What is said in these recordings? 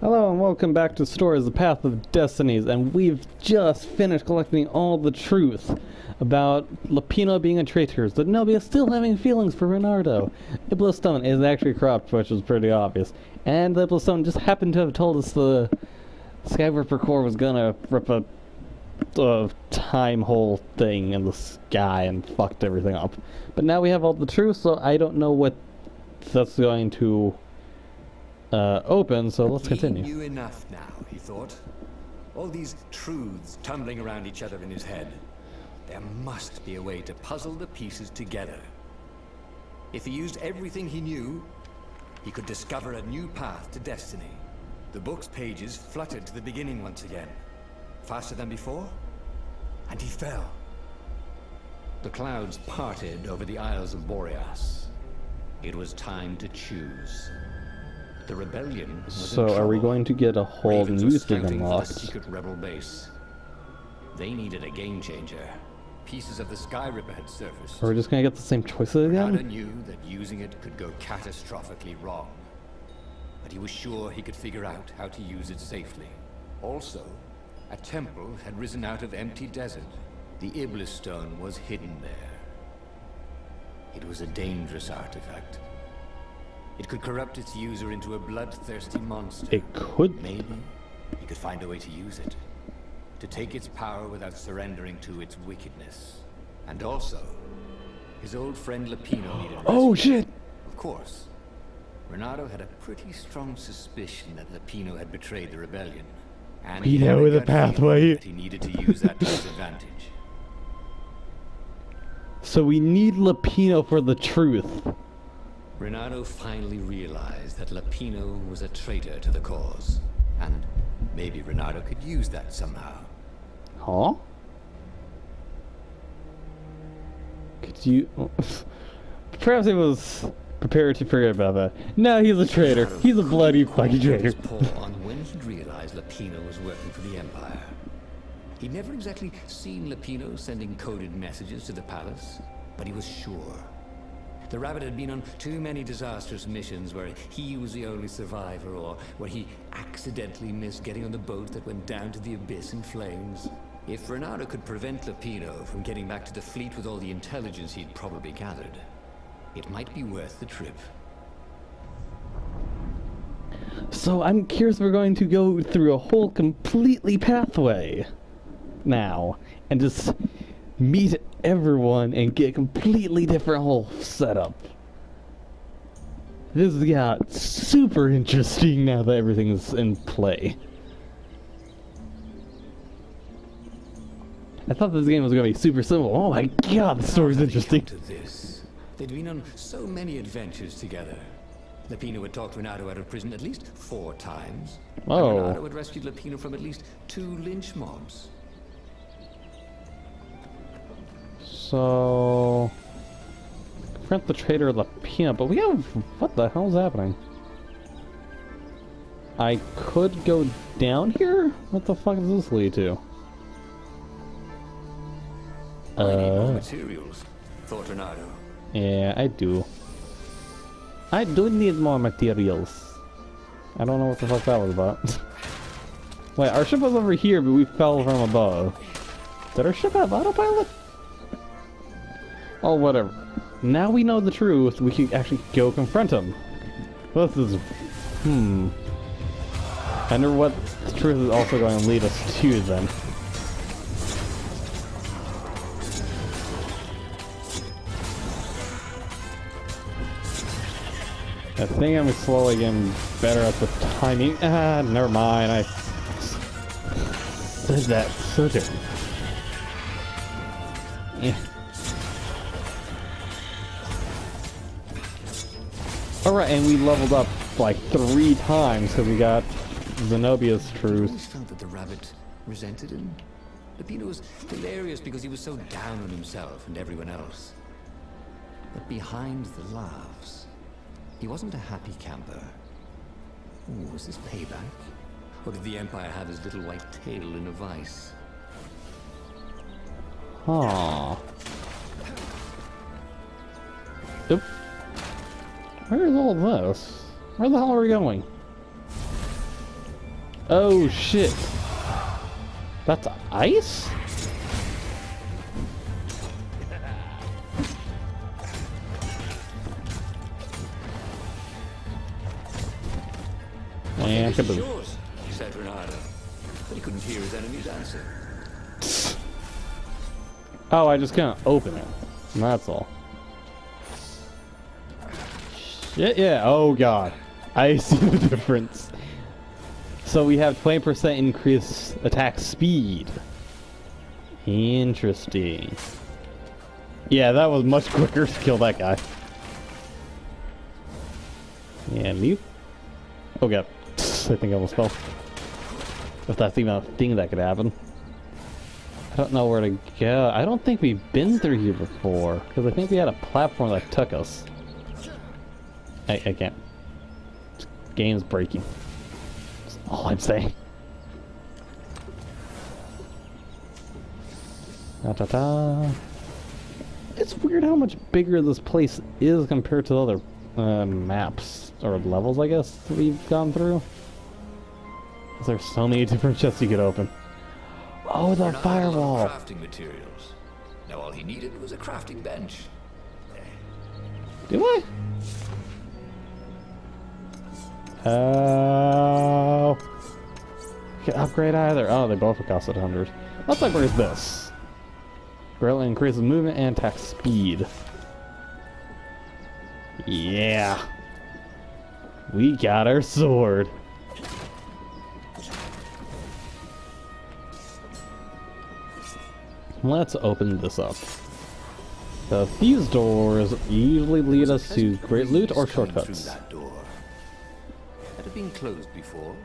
Hello and welcome back to Stories, the Path of Destinies, and we've just finished collecting all the truth about Lapino being a traitor, Zenobia still having feelings for Renardo. Iblistone is actually corrupt, which is pretty obvious, and Iblistone just happened to have told us the Skyripper Corps was gonna rip a time hole thing in the sky and fucked everything up. But now we have all the truth, so I don't know what that's going to open, so let's continue. He knew enough now, he thought. All these truths tumbling around each other in his head. There must be a way to puzzle the pieces together. If he used everything he knew, he could discover a new path to destiny. The book's pages fluttered to the beginning once again. Faster than before, and he fell. The clouds parted over the Isles of Boreas. It was time to choose. The rebellion was So are we going to get a whole new thing unlocked? Secret rebel base. They needed a game changer. Pieces of the Skyripper had surfaced. Are we just gonna get the same choices Renardo again? knew that using it could go catastrophically wrong. But he was sure he could figure out how to use it safely. Also, a temple had risen out of empty desert. The Iblis stone was hidden there. It was a dangerous artifact. It could corrupt its user into a bloodthirsty monster. It could. Maybe he could find a way to use it. To take its power without surrendering to its wickedness. And also, his old friend Lapino needed rescue. Oh shit! Of course. Renardo had a pretty strong suspicion that Lapino had betrayed the rebellion. And We he had know a the gut pathway. feeling that he needed to use that to his advantage. So we need Lapino for the truth. Renardo finally realized that Lapino was a traitor to the cause. And maybe Renardo could use that somehow. Huh? Could you... Perhaps he was prepared to forget about that. No, he's a traitor. He's a bloody fucking traitor. On when he realized Lapino was working for the Empire. He'd never exactly seen Lapino sending coded messages to the palace, but he was sure. The rabbit had been on too many disastrous missions where he was the only survivor, or where he accidentally missed getting on the boat that went down to the abyss in flames. If Renardo could prevent Lapino from getting back to the fleet with all the intelligence he'd probably gathered, it might be worth the trip. So I'm curious, we're going to go through a whole completely pathway now and just meet everyone and get a completely different whole setup. This got super interesting now that everything's in play. I thought this game was going to be super simple. Oh my god, the story's interesting. To this, they'd been on so many adventures together. Lapino had talked Renardo out of prison at least 4 times. Oh. And Renardo had rescued Lapino from at least 2 lynch mobs. So... confront the traitor Lapino, but we have... what the hell's happening? I could go down here? What the fuck does this lead to? I need more materials, thought Renardo. Yeah, I do. I do need more materials. I don't know what the fuck that was about. Wait, our ship was over here, but we fell from above. Did our ship have autopilot? Oh, whatever. Now we know the truth, we can actually go confront him. This is... I wonder what the truth is also going to lead us to, then. I think I'm slowly getting better at the timing. Ah, never mind, I said that so different. Yeah. Alright, and we leveled up like 3 times because we got Zenobia's I truth. always felt that the rabbit resented him. Lapino was hilarious because he was so down on himself and everyone else. But behind the laughs, he wasn't a happy camper. Ooh, was this payback? Or did the Empire have his little white tail in a vice? Huh. Yep. Where is all this? Where the hell are we going? Oh shit. That's ice? Yeah, This is yours, said Renato, but he couldn't hear his enemy's answer. Oh, I just can't open it. That's all. Shit, yeah. Oh god. I see the difference. So we have 20% increased attack speed. Interesting. Yeah, that was much quicker to kill that guy. Yeah, leave. Oh god. I think I almost fell. If that's even a thing that could happen. I don't know where to go. I don't think we've been through here before. Because I think we had a platform that took us. I can't. This game's breaking. That's all I'm saying. Ta-ta-ta. It's weird how much bigger this place is compared to other maps or levels, I guess, we've gone through. There's so many different chests you could open. Oh, the firewall! Crafting materials. Now all he needed was a crafting bench. Do I? Oh. Can upgrade either. Oh, they both costed 100. Let's upgrade this. Greatly increases movement and attack speed. Yeah. We got our sword. Let's open this up. These doors usually lead us to great loot or shortcuts. That door. Had it been closed before?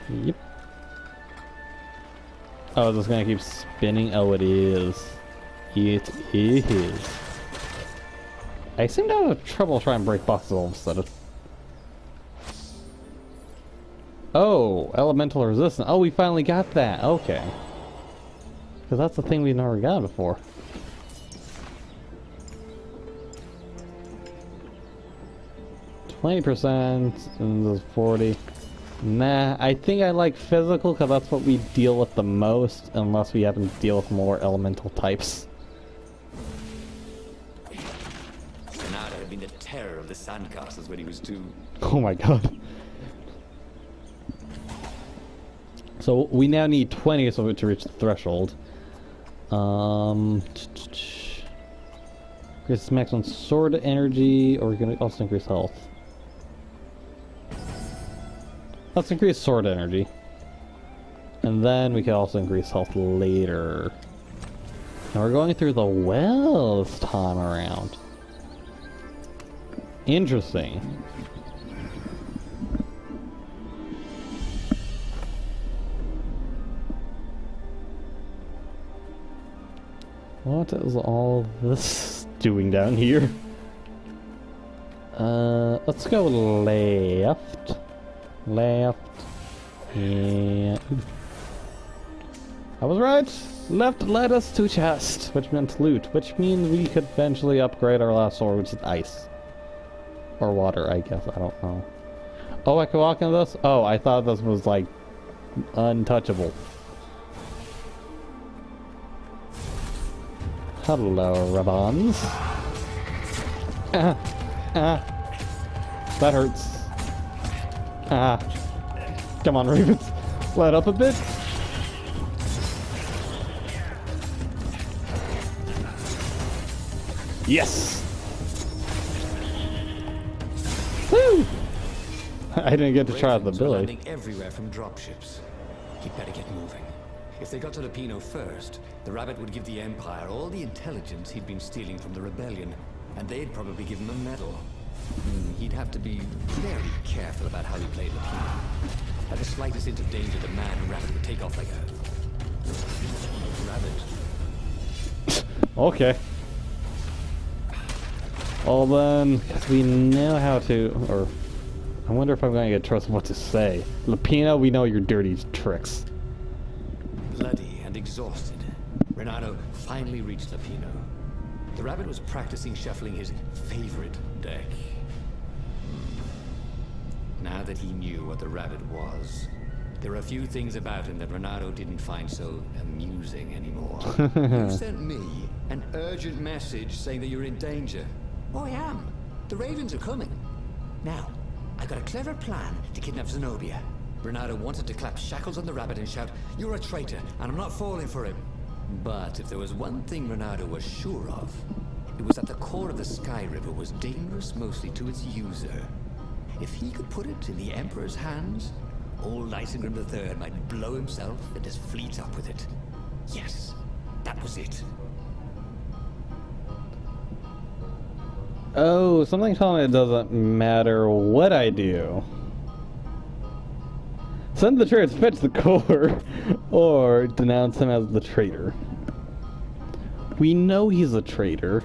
Yep. Oh, is this gonna keep spinning? Oh, it is. It is. I seem to have trouble trying to break boxes all of a sudden. Oh, elemental resistance. Oh, we finally got that. Okay. Because that's the thing we've never got before. %, and this is 40. Nah, I think I like physical because that's what we deal with the most, unless we happen to deal with more elemental types. Renato had been the terror of the sandcastles when he was 2. Oh my god. So we now need 20 so to reach the threshold. Increase maximum sword energy, or we're gonna also increase health. Let's increase sword energy. And then we can also increase health later. Now we're going through the well this time around. Interesting. What is all this doing down here? Let's go left. Left. Yeah. I was right. Left led us to chest, which meant loot, which means we could eventually upgrade our last sword, which is ice. Or water, I guess. I don't know. Oh, I can walk into this? Oh, I thought this was like untouchable. Hello, Rabons. That hurts. Come on, Ravens. Let up a bit. Yes! Woo! I didn't get to try out the ability. Landing everywhere from dropships. He'd better get moving. If they got to Lupino first, the rabbit would give the Empire all the intelligence he'd been stealing from the rebellion, and they'd probably give him a medal. He'd have to be very careful about how he played Lupino. At the slightest hint of danger, the man rabbit would take off like a rabbit. Okay. Well then, we know how to, or I wonder if I'm going to get trust what to say. Lupino, we know your dirty tricks. Bloody and exhausted, Renato finally reached Lupino. The rabbit was practicing shuffling his favorite deck. Now now that he knew what the rabbit was. There were a few things about him that Renato didn't find so amusing anymore. You sent me an urgent message saying that you're in danger. Oh, I am. The Ravens are coming. Now, I got a clever plan to kidnap Zenobia. Renato wanted to clap shackles on the rabbit and shout, "You're a traitor, and I'm not falling for him." But if there was one thing Renato was sure of, it was that the core of the Sky River was dangerous mostly to its user. If he could put it in the Emperor's hands, old Isengrim III might blow himself and his fleet up with it. Yes, that was it. Oh, something told me it doesn't matter what I do. Send the traitor to fetch the core, or denounce him as the traitor. We know he's a traitor.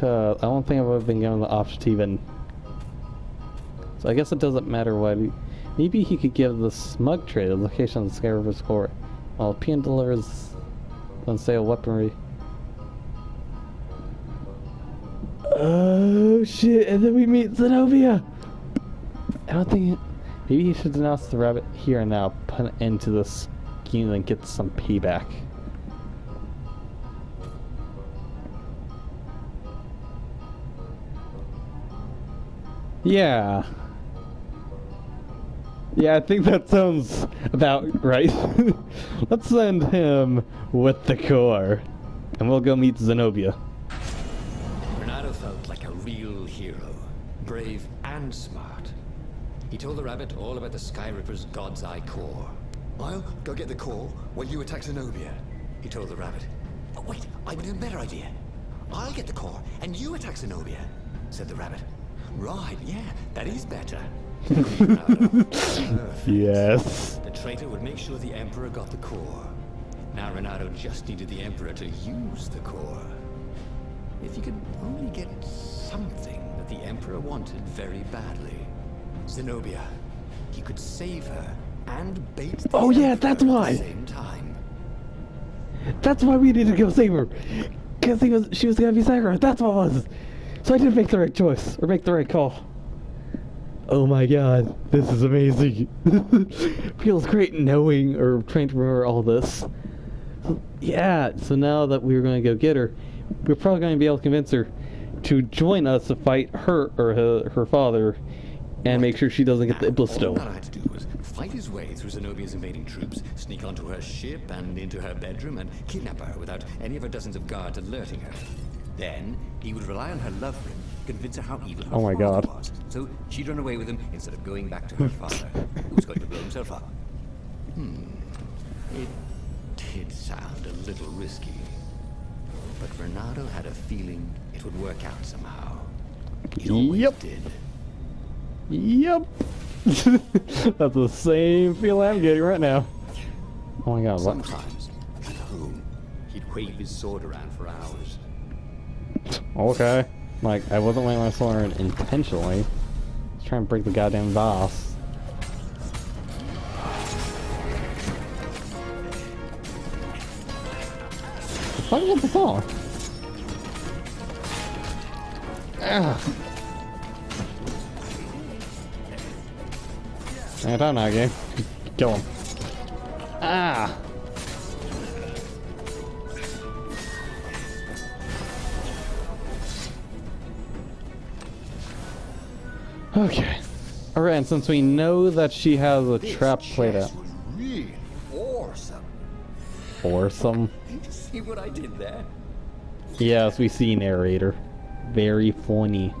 Cause I don't think I've ever been given the option to even... So I guess it doesn't matter what maybe he could give the smug traitor the location of the Sky River's core, while Pian delivers unsale weaponry. Oh shit, and then we meet Zenobia! I don't think... Maybe he should denounce the rabbit here and now, put an end to this scheme and get some payback. Yeah. Yeah, I think that sounds about right. Let's send him with the core, and we'll go meet Zenobia. Renato felt like a real hero, brave and smart. He told the rabbit all about the Sky Ripper's God's Eye core. "I'll go get the core while you attack Zenobia," he told the rabbit. "Oh, wait, I've an even better idea. I'll get the core and you attack Zenobia," said the rabbit. "Right, yeah, that is better." Yes. The traitor would make sure the Emperor got the core. Now Renato just needed the Emperor to use the core. If he could only get something that the Emperor wanted very badly. Zenobia. He could save her and bait the Oh yeah, Emperor that's why. at the same time. That's why we needed to go save her. Because she was gonna be sacrificed. That's what it was. So I did make the right choice, or make the right call. Oh my god, this is amazing. Feels great knowing, or trying to remember all this. Yeah, so now that we're going to go get her, we're probably going to be able to convince her to join us to fight her, or her father, and make sure she doesn't get the Iblis All Stone. that I had to do was fight his way through Zenobia's invading troops, sneak onto her ship and into her bedroom, and kidnap her without any of her dozens of guards alerting her. Then he would rely on her love for him, convince her how evil her Oh my father God. was. So she'd run away with him instead of going back to her father, who was going to blow himself up. It did sound a little risky. But Renato had a feeling it would work out somehow. It always Yep. did. Yep. That's the same feeling I'm getting right now. Oh my god, what? Sometimes, at home, he'd wave his sword around for hours. Okay. Like, I wasn't waving my sword intentionally. I was trying to break the goddamn boss. What the fuck was the song? Ah. I don't know, game. Kill him. Ah! Okay. Alright, and since we know that she has a trap played out. This was really awesome. Awesome. See what I did there? Yes, we see narrator. Very funny.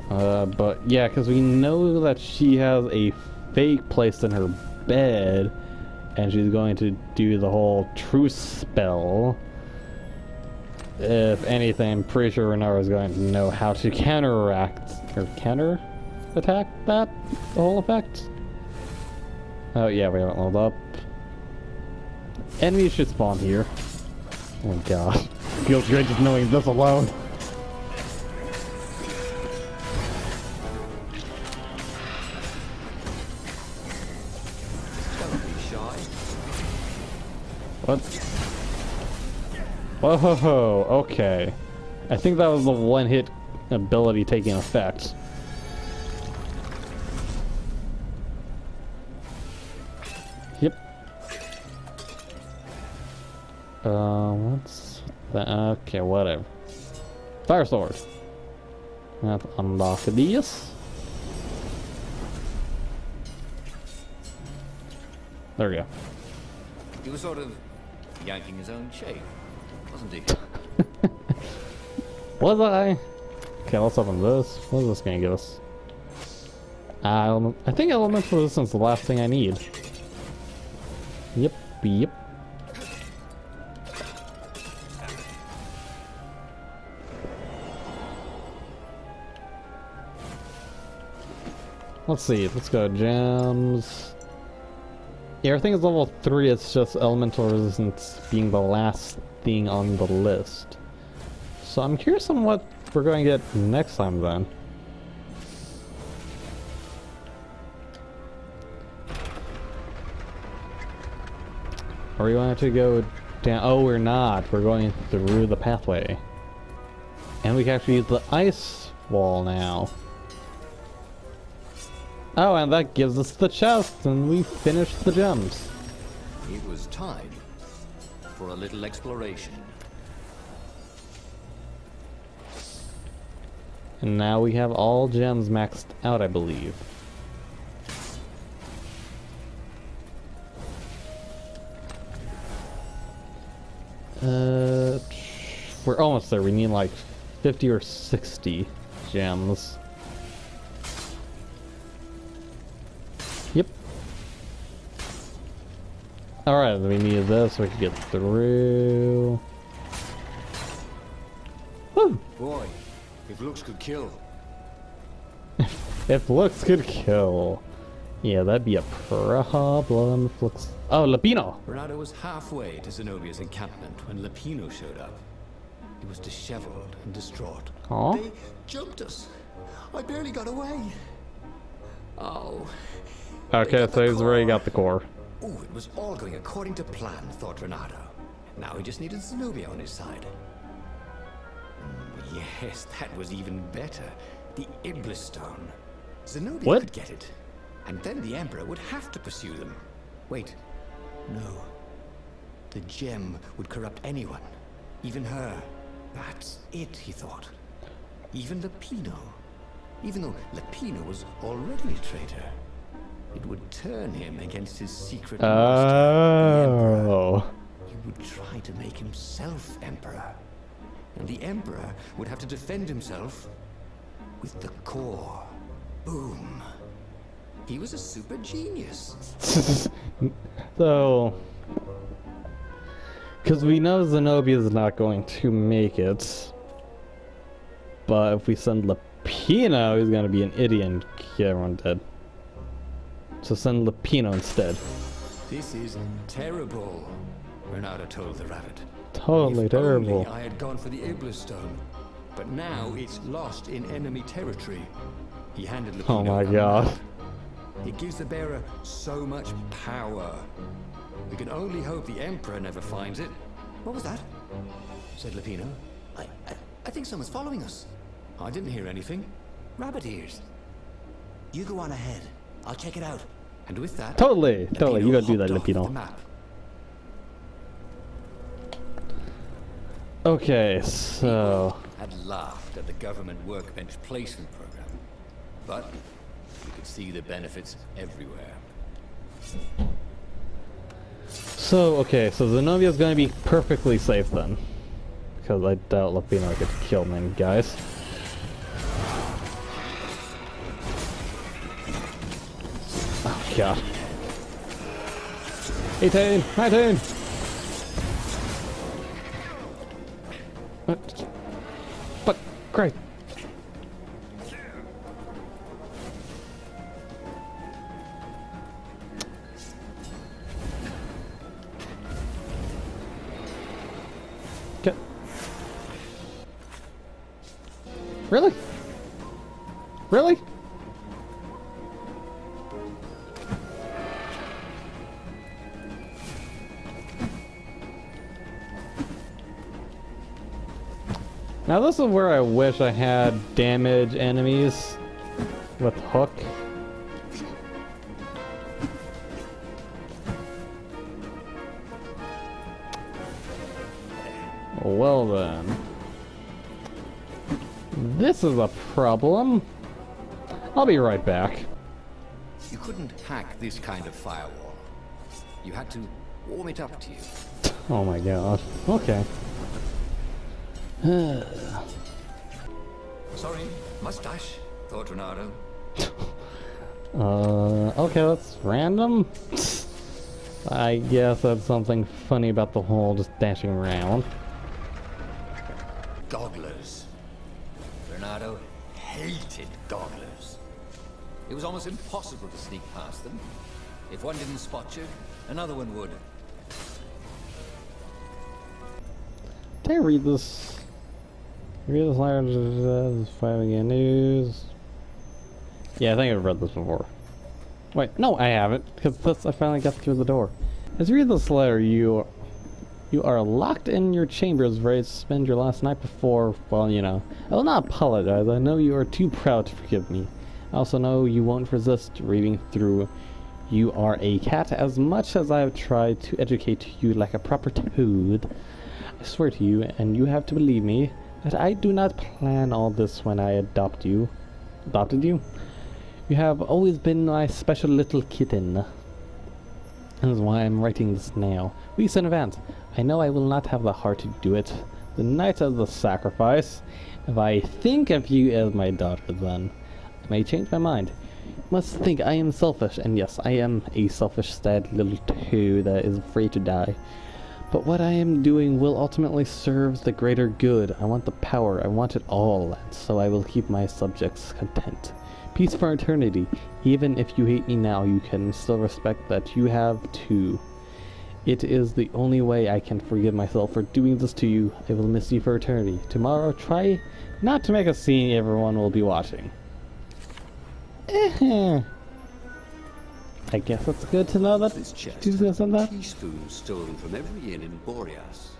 But yeah, because we know that she has a fake placed in her bed, and she's going to do the whole truce spell. If anything, I'm pretty sure Renara is going to know how to counteract, or counter-attack that, the whole effect. Oh yeah, we haven't leveled up. Enemies should spawn here. Oh my god. Feels great just knowing this alone. Don't be shy. What? Whoa, okay. I think that was the one hit ability taking effect. Yep. What's that? Okay, whatever. Fire sword. Let's unlock these. There we go. He was sort of yanking his own shape, wasn't he? Was I? Okay, let's open this. What is this gonna give us? I think elemental resistance is the last thing I need. Yep, yep. Let's see, let's go gems. Yeah, everything is level 3, it's just elemental resistance being the last thing on the list. So I'm curious on what we're going to get next time then. Are we going to go down? Oh, we're not. We're going through the pathway. And we can actually use the ice wall now. Oh, and that gives us the chest, and we finished the gems. It was time for a little exploration. And now we have all gems maxed out, I believe. We're almost there. We need like 50 or 60 gems. Yep. Alright, we need this so we can get through. Woo! Boy, if looks could kill. If looks could kill. Yeah, that'd be a problem if looks... Oh, Lapino! Bernardo was halfway to Zenobia's encampment when Lapino showed up. He was disheveled and distraught. Aw. They jumped us. I barely got away. Oh. Okay, so he's already got the core. Oh, it was all going according to plan, thought Bernardo. Now he just needed Zenobia on his side. Yes, that was even better. The Iblis Stone. Zenobia What? could get it. And then the Emperor would have to pursue them. Wait. No. The gem would corrupt anyone. Even her. That's it, he thought. Even Lapino. Even though Lapino was already a traitor. It would turn him against his secret master, the Emperor. Oh. He would try to make himself Emperor. And the Emperor would have to defend himself with the core. Boom. He was a super genius. So... Because we know Zenobia is not going to make it. But if we send Lapino, he's going to be an idiot and kill everyone dead. So send Lapino instead. This is terrible, Bernardo told the rabbit. Totally If terrible. only I had gone for the Iblis Stone. But now it's lost in enemy territory. He handed Lapino Oh my a god. map. It gives the bearer so much power. We can only hope the Emperor never finds it. What was that? Said Lapino. I think someone's following us. I didn't hear anything. Rabbit ears. You go on ahead. I'll check it out. And with that, Totally, totally. You gotta do that, hopped off with Lapino. the map. Okay, so... Had laughed at the government workbench placement program, but you could see the benefits everywhere. So, okay, so Zenobia's gonna be perfectly safe then. Because I doubt Lapino could kill many guys. Oh god. 18! 19! But, great. Get. Really? Really? Now this is where I wish I had damage enemies with hook. Well then. This is a problem. I'll be right back. You couldn't hack this kind of firewall. You had to warm it up to you. Oh my god. Okay. Sorry, mustache, thought Renato. Okay, that's random. I guess that's something funny about the whole just dashing around. Gogglers. Renato hated gogglers. It was almost impossible to sneak past them. If one didn't spot you, another one would. Did I read this? Read this letter, fighting in news. Yeah, I think I've read this before. Wait, no, I haven't, because I finally got through the door. As you read this letter, you are locked in your chambers, ready to spend your last night before, well, you know. I will not apologize. I know you are too proud to forgive me. I also know you won't resist reading through You Are a Cat as much as I have tried to educate you like a proper toad. I swear to you, and you have to believe me, that I do not plan all this when I adopted you. You have always been my special little kitten. That is why I'm writing this now. Weeks in advance. I know I will not have the heart to do it. The night of the sacrifice. If I think of you as my daughter, then I may change my mind. You must think I am selfish, and yes, I am a selfish, sad little toad that is afraid to die. But what I am doing will ultimately serve the greater good. I want the power. I want it all, and so I will keep my subjects content. Peace for eternity. Even if you hate me now, you can still respect that you have too. It is the only way I can forgive myself for doing this to you. I will miss you for eternity. Tomorrow, try not to make a scene. Everyone will be watching. I guess it's good to know that This chest she's gonna send that. teaspoons stolen from every inn in Boreas.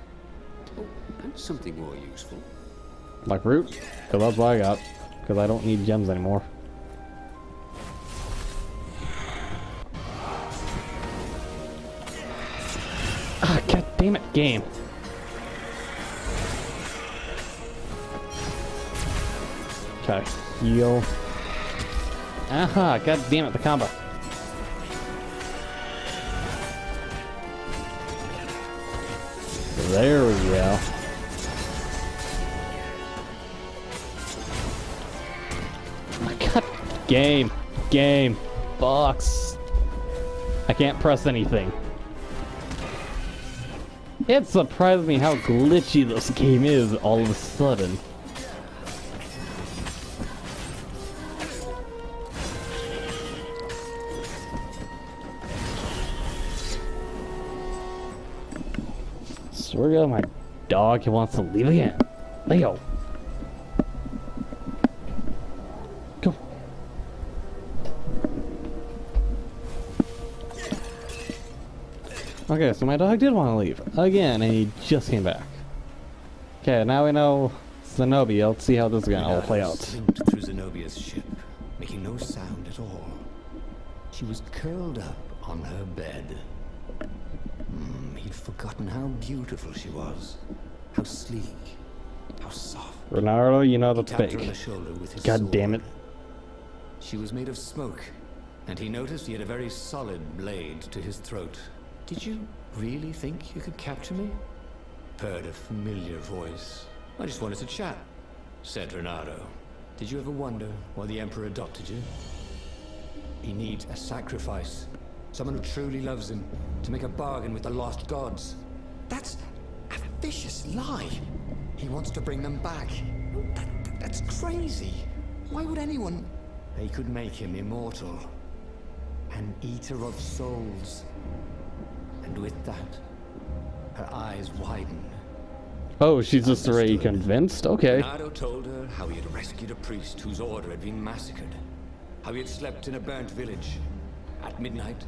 Oh, and something more useful. Like root? Because that's what I got. Because I don't need gems anymore. Ah, god damn it, game. Okay, heal. Aha, god damn it, the combo. There we go. My god, game, box. I can't press anything. It surprised me how glitchy this game is all of a sudden. Swear to God, my dog wants to leave again. Leo. Go. Okay, so my dog did want to leave again, and he just came back. Okay, now we know Zenobia. Let's see how this is gonna all play out. Slinked through Zenobia's ship, making no sound at all. She was curled up on her bed. He'd forgotten how beautiful she was, how sleek, how soft. Renardo, you know He that's tapped her on fake. the shoulder with his God damn it. sword. She was made of smoke, and he noticed he had a very solid blade to his throat. Did you really think you could capture me? Heard a familiar voice. I just wanted to chat, said Renato. Did you ever wonder why the Emperor adopted you? He needs a sacrifice. Someone who truly loves him, to make a bargain with the lost gods. That's a vicious lie. He wants to bring them back. That's crazy. Why would anyone? They could make him immortal. An eater of souls. And with that, her eyes widened. Oh, she's just already convinced? Okay. Leonardo told her how he had rescued a priest whose order had been massacred. How he had slept in a burnt village. At midnight,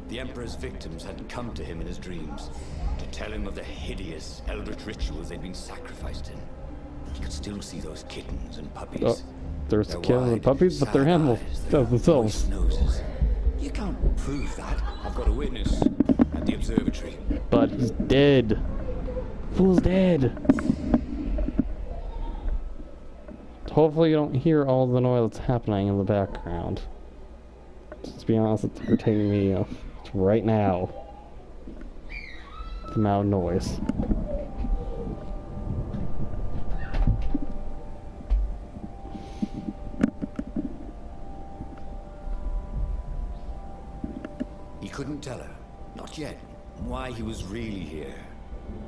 the Emperor's victims had come to him in his dreams to tell him of the hideous eldritch rituals they'd been sacrificed in. He could still see those kittens and puppies. Oh, there's Their kittens and wide, puppies, but they're sad animals eyes, their as themselves. moist noses. You can't prove that. I've got a witness at the observatory. But he's dead. Fool's dead. Hopefully you don't hear all the noise that's happening in the background. Just to be honest, it's irritating me right now. The amount of noise. He couldn't tell her, not yet, why he was really here.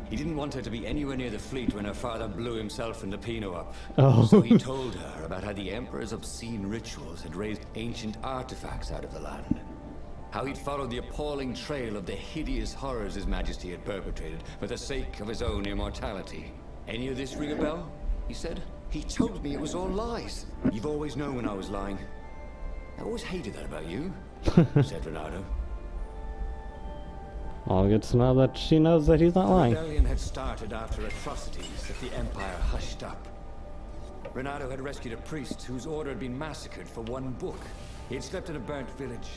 He didn't want her to be anywhere near the fleet when her father blew himself and Lupino up. Oh. So he told her about how the Emperor's obscene rituals had raised ancient artifacts out of the land. How he'd followed the appalling trail of the hideous horrors His Majesty had perpetrated for the sake of his own immortality. Any of this ring a bell? He said. He told me it was all lies. You've always known when I was lying. I always hated that about you, said Renato. All good to know that she knows that he's not The lying. rebellion had started after atrocities that the Empire hushed up. Renato had rescued a priest whose order had been massacred for one book. He had slept in a burnt village.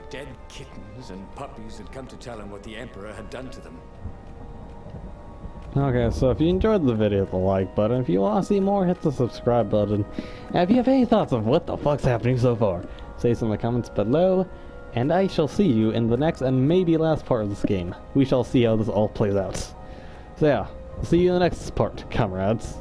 Dead kittens and puppies had come to tell him what the Emperor had done to them. Okay, so if you enjoyed the video, hit the like button. If you want to see more, hit the subscribe button. And if you have any thoughts of what the fuck's happening so far, say so in the comments below. And I shall see you in the next and maybe last part of this game. We shall see how this all plays out. So yeah, see you in the next part, comrades.